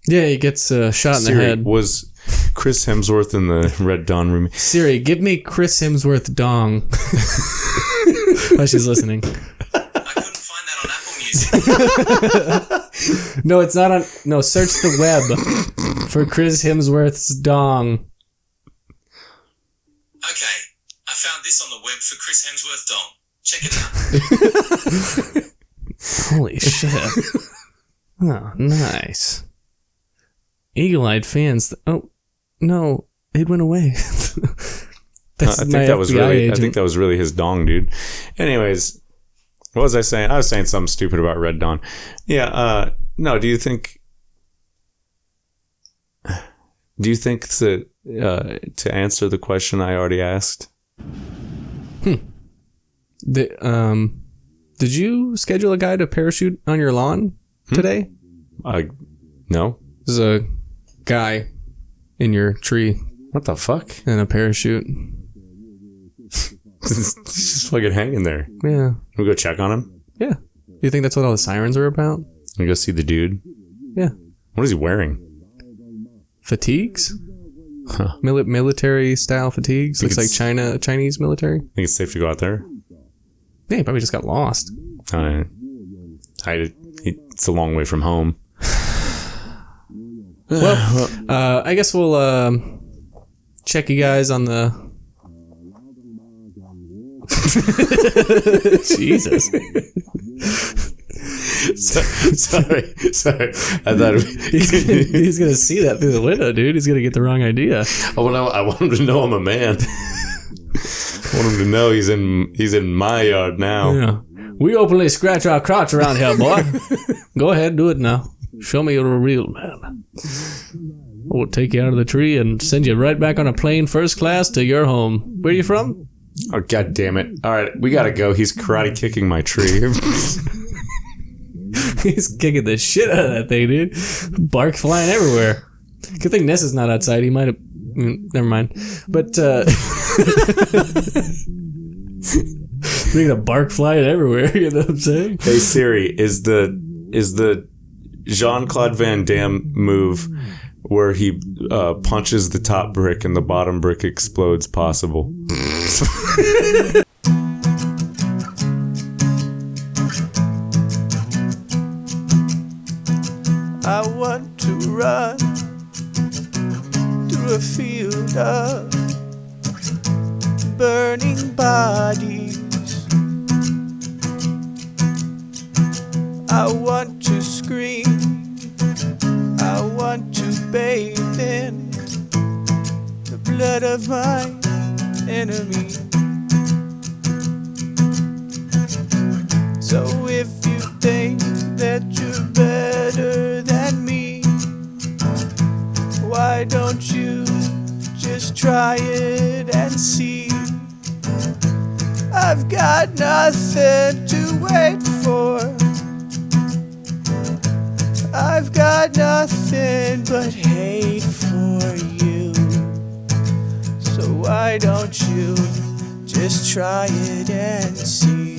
Yeah, he gets shot in the head. Was Chris Hemsworth in the Red Dawn remake? Siri, give me Chris Hemsworth dong. Oh, she's listening. I couldn't find that on Apple Music. No, it's not on. No, search the web for Chris Hemsworth's dong. Okay, I found this on the web for Chris Hemsworth dong. Check it out. Holy shit. Oh, nice. Eagle-eyed fans. Oh, no, it went away. I think that was really his dong, dude. Anyways, what was I saying? I was saying something stupid about Red Dawn. Yeah, no, do you think that to answer the question I already asked? Did you schedule a guy to parachute on your lawn today? No. There's a guy in your tree. What the fuck? And a parachute. He's just fucking hanging there. Yeah. We go check on him? Yeah. Do you think that's what all the sirens are about? We go see the dude? Yeah. What is he wearing? Fatigues? Huh. Military style fatigues? Looks like Chinese military. Think it's safe to go out there? Yeah, he probably just got lost. It's a long way from home. Well, I guess we'll check you guys on the... Jesus. Sorry. I thought he's gonna see that through the window, dude. He's gonna get the wrong idea. I want him to know I'm a man. I want him to know he's in my yard now. Yeah. We openly scratch our crotch around here, boy. Go ahead, do it now. Show me you're a real man. We'll take you out of the tree and send you right back on a plane first class to your home. Where are you from? Oh, God damn it. All right, we gotta go. He's karate kicking my tree. He's kicking the shit out of that thing, dude. Bark flying everywhere. Good thing Ness is not outside. He might have... never mind. But, making a bark flying everywhere, you know what I'm saying? Hey, Siri, is the Jean-Claude Van Damme move where he punches the top brick and the bottom brick explodes possible? I want to run through a field of burning bodies. I want to scream. I want to bathe in the blood of my enemy. So if you think that you're better than me, why don't you just try it and see? I've got nothing to wait for. I've got nothing but hate for you. So why don't you just try it and see?